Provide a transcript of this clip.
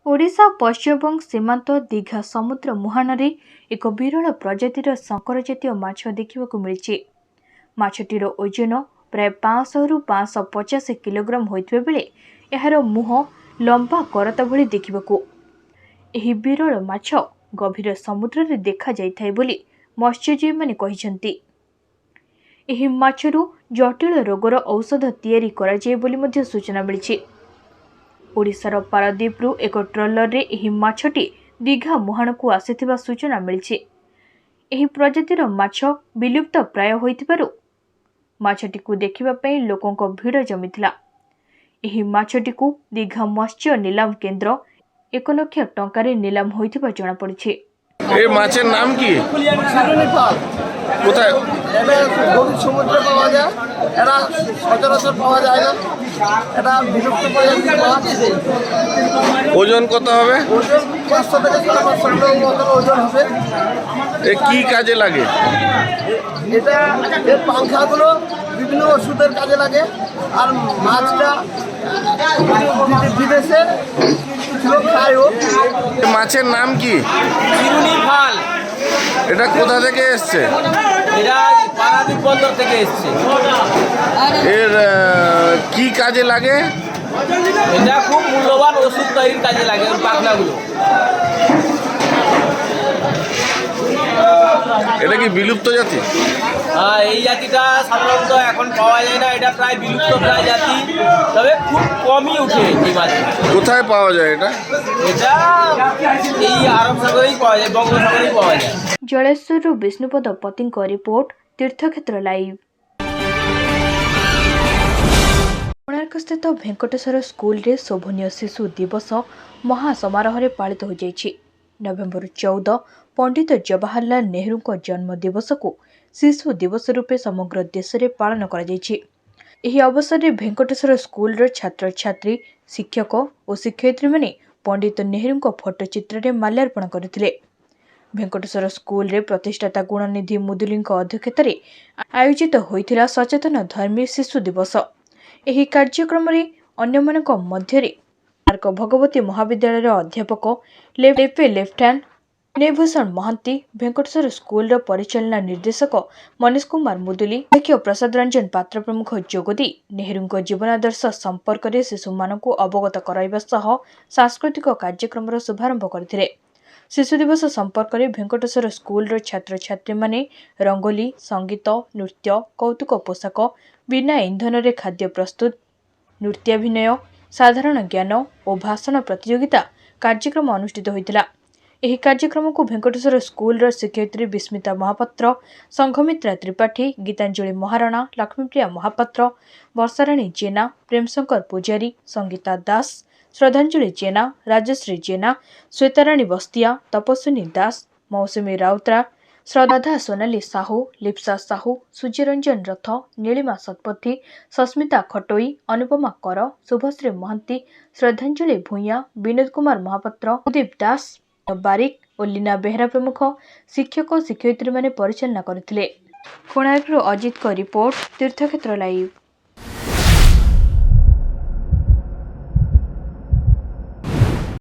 ओडिशा पश्चिमबंग सीमांत दीघा समुद्र मुहाणरे एक विरल प्रजातिर संकर जातीय माछ देखा मिली। माछटीर ओजन प्राय 500 रु 550 किलोग्राम होइतबे बेले एहार मुह लंबा करता भली देखिबाकू। एही विरल माछ गभीर समुद्र रे देखा जाइथाय बोली मत्स्यजीवी माने कहिसंती। एही माछरू जटिल रोगर औषध तैयारी करा जाय बोली मध्य सूचना मिली। ओडिशार पारादीपरू एक ट्रलर रे एही माछटी दीघा मुहाण को आसीथिबा सूचना मिली। एही प्रजातिर माछ विलुप्त प्राय होइथिबारु माछटी को देखिबा पई लोकंक भीड़ जमिथिला। एही माछटी को दीघा मत्स्य नीलाम केंद्र 1 लाख टंका रे नीलाम होइथिबा जणा पड़िछि। এই মাছের নাম কি? শিরুনি ফাল। কোথায়? এটা গভীর সমুদ্রে পাওয়া যায়। এটা সচরাচর পাওয়া যায় না। এটা বিলুপ্ত প্রজাতির মাছ। ওজন কত হবে? ওজন 500 থেকে 550 গ্রাম মতো ওজন হবে। কি কাজে লাগে? এটা এর পাংখাগুলো বিভিন্ন ওষুধের কাজে লাগে। আর মাছটা বিদেশে লোক খায়ও। মাছের নাম কি? শিরুনি ফাল। এটা কোথা থেকে এসছে? এটা পারাদীপ বন্দর থেকে এসছে। এর কি কাজে লাগে? এটা খুব মূল্যবান ওষুধ তৈরির কাজে লাগে ওর পাখনাগুলো। এটা কি বিলুপ্ত জাতি? এই জাতিটা সাধারণত এখন পাওয়া যায় না, এটা প্রায় বিলুপ্ত প্রায় জাতি, তবে খুব কমই উঠে এই মাছ। কোথায় পাওয়া যায় এটা? এটা এই আরব সাগরেই পাওয়া যায়, বঙ্গোপসাগরেই পাওয়া যায়। जलेश्वर विष्णुपद पति रिपोर्ट तीर्थक्षेत्र लाइव। कोणार्क स्थित भेंकटेश्वर स्कूल रे शोभनीय शिशु दिवस महासमारोह रे पालित हो जाइछि। नवेम्बर 14 पंडित जवाहरलाल नेहरू जन्म दिवस को शिशु दिवस रूपे समग्र देश में पालन करा जाइछि। एही अवसर में भेंकटेश्वर स्कूल रो छात्र छात्री शिक्षक और शिक्षयित्री माने पंडित नेहरू फोटोचित्र रे माल्यार्पण करथिले। भेंकटेश्वर स्कूल रे प्रतिष्ठाता गुणनिधि मुदुली अध्यक्षता आयोजित होइथिला सचेतन धर्मी शिशु दिवस। एही कार्यक्रम रे अन्यमानक मध्यरे आर्क भगवती महाविद्यालय अध्यापक लेफ्टेनांट विनयभूषण महांती, भेंकटेश्वर स्कूल रो परिचालना निर्देशक मनीष कुमार मुदुली, मुख्य प्रसाद रंजन पात्र प्रमुख जोगदी नेहरू जीवनादर्श संपर्क में शिशु मानक अवगत कराइबा सह सांस्कृतिक कार्यक्रम शुभारंभ करथिले। शिशु दिवस संपर्क में भेंकटेश्वर स्कूल रो छात्र छात्री माने रंगोली, संगीत, नृत्य, कौतुक पोशाक, बिना इंधन रे खाद्य प्रस्तुत, नृत्याभिनय, साधारण ज्ञान और भाषण प्रतियोगिता कार्यक्रम अनुष्ठित होइतिला। एही कार्यक्रम को भेंकटेश्वर स्कूल रो शिक्षयित्री विस्मिता महापात्र, संघमित्रा त्रिपाठी, गीतांजलि महाराणा, लक्ष्मीप्रिया महापात्र, वर्षाराणी जेना, प्रेमशंकर पुजारी, संगीता दास, श्रद्धांजलि जेना, राजश्री जेना, श्वेताराणी बस्तिया, तपस्विनी दास, मौसुमी राउतरा, श्रद्धा सोनाली साहू, लिप्सा साहू, सूर्यरंजन रथ, नीलिमा सतपथी, सस्मिता खटोई, अनुपमा कर, शुभश्री महांती, श्रद्धांजलि भूया, विनोद कुमार महापात्र, उदीप दास बारिक और लीना बेहरा प्रमुख शिक्षक और शिक्षयित्री माने परिचालना करथिले। कोणार्क अजित रिपोर्ट तीर्थक्षेत्र लाइव।